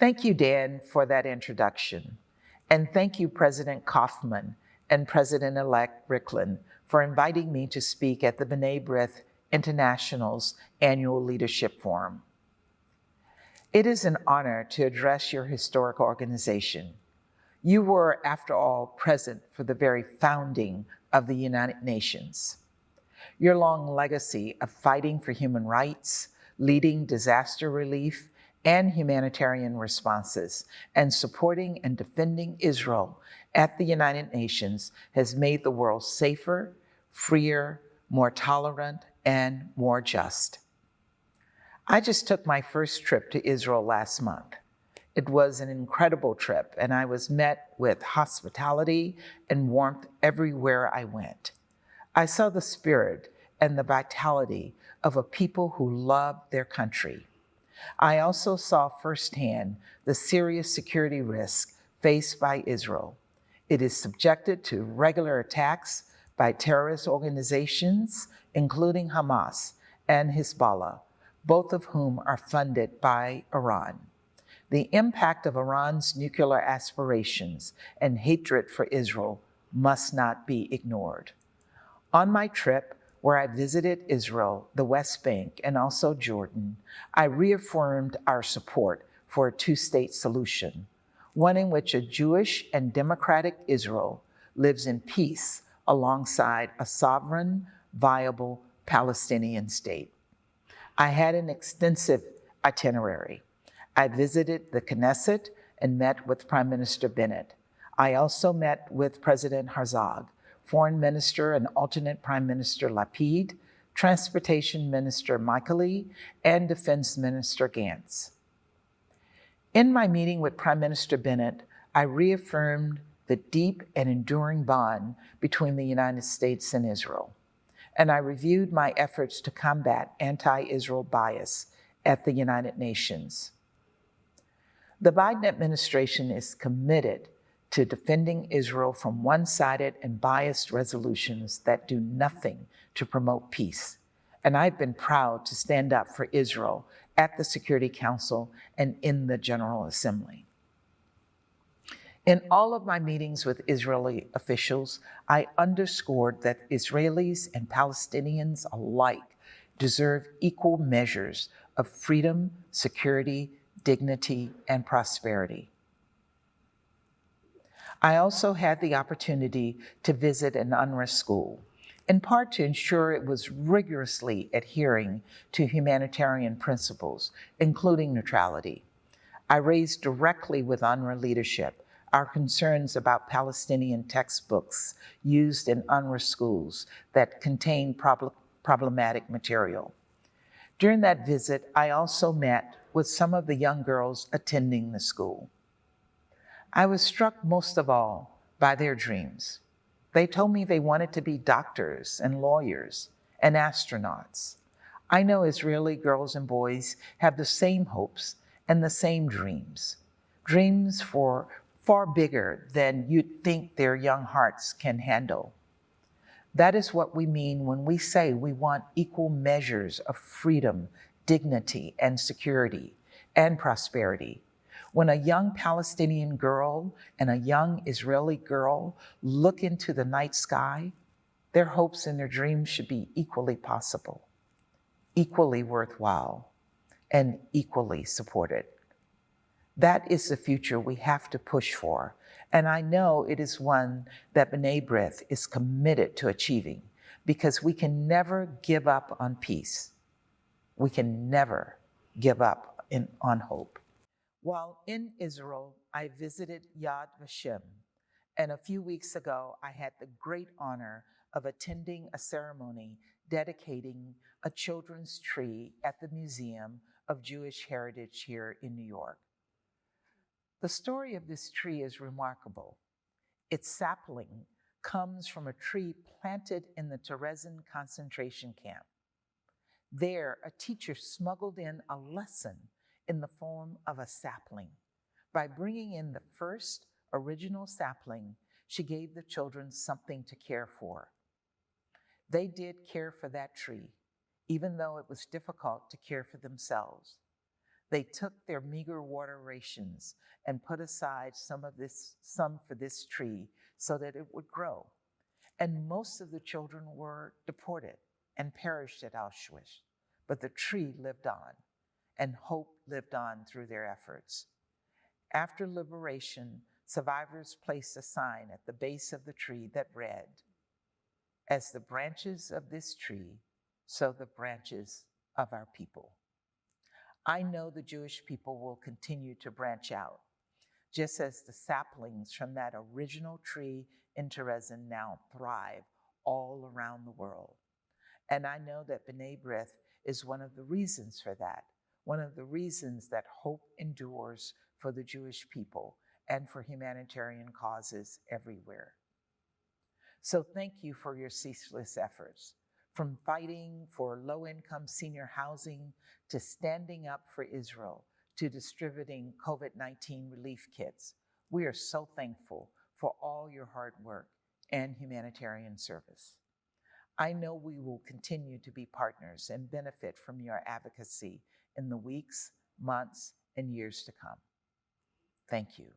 Thank you, Dan, for that introduction. And thank you, President Kaufman and President-elect Ricklin, for inviting me to speak at the B'nai B'rith International's annual Leadership Forum. It is an honor to address your historic organization. You were, after all, present for the very founding of the United Nations. Your long legacy of fighting for human rights, leading disaster relief and humanitarian responses, and supporting and defending Israel at the United Nations has made the world safer, freer, more tolerant, and more just. I just took my first trip to Israel last month. It was an incredible trip, and I was met with hospitality and warmth everywhere I went. I saw the spirit and the vitality of a people who love their country. I also saw firsthand the serious security risk faced by Israel. It is subjected to regular attacks by terrorist organizations, including Hamas and Hezbollah, both of whom are funded by Iran. The impact of Iran's nuclear aspirations and hatred for Israel must not be ignored. On my trip, where I visited Israel, the West Bank, and also Jordan, I reaffirmed our support for a two-state solution, one in which a Jewish and democratic Israel lives in peace alongside a sovereign, viable Palestinian state. I had an extensive itinerary. I visited the Knesset and met with Prime Minister Bennett. I also met with President Herzog, Foreign Minister and alternate Prime Minister Lapid, Transportation Minister Michaeli, and Defense Minister Gantz. In my meeting with Prime Minister Bennett, I reaffirmed the deep and enduring bond between the United States and Israel, and I reviewed my efforts to combat anti-Israel bias at the United Nations. The Biden administration is committed to defending Israel from one-sided and biased resolutions that do nothing to promote peace. And I've been proud to stand up for Israel at the Security Council and in the General Assembly. In all of my meetings with Israeli officials, I underscored that Israelis and Palestinians alike deserve equal measures of freedom, security, dignity, and prosperity. I also had the opportunity to visit an UNRWA school, in part to ensure it was rigorously adhering to humanitarian principles, including neutrality. I raised directly with UNRWA leadership our concerns about Palestinian textbooks used in UNRWA schools that contain problematic material. During that visit, I also met with some of the young girls attending the school. I was struck most of all by their dreams. They told me they wanted to be doctors and lawyers and astronauts. I know Israeli girls and boys have the same hopes and the same dreams for far bigger than you'd think their young hearts can handle. That is what we mean when we say we want equal measures of freedom, dignity, and security, and prosperity. When a young Palestinian girl and a young Israeli girl look into the night sky, their hopes and their dreams should be equally possible, equally worthwhile, and equally supported. That is the future we have to push for, and I know it is one that B'nai B'rith is committed to achieving, because we can never give up on peace. We can never give up on hope. While in Israel, I visited Yad Vashem, and a few weeks ago, I had the great honor of attending a ceremony dedicating a children's tree at the Museum of Jewish Heritage here in New York. The story of this tree is remarkable. Its sapling comes from a tree planted in the Terezin concentration camp. There, a teacher smuggled in a lesson in the form of a sapling. By bringing in the first original sapling, she gave the children something to care for. They did care for that tree, even though it was difficult to care for themselves. They took their meager water rations and put aside some for this tree so that it would grow. And most of the children were deported and perished at Auschwitz. But the tree lived on, and hope lived on through their efforts. After liberation, survivors placed a sign at the base of the tree that read, "As the branches of this tree, so the branches of our people." I know the Jewish people will continue to branch out, just as the saplings from that original tree in Terezin now thrive all around the world. And I know that B'nai B'rith is one of the reasons for that, one of the reasons that hope endures for the Jewish people and for humanitarian causes everywhere. So thank you for your ceaseless efforts, from fighting for low-income senior housing to standing up for Israel to distributing COVID-19 relief kits. We are so thankful for all your hard work and humanitarian service. I know we will continue to be partners and benefit from your advocacy in the weeks, months, and years to come. Thank you.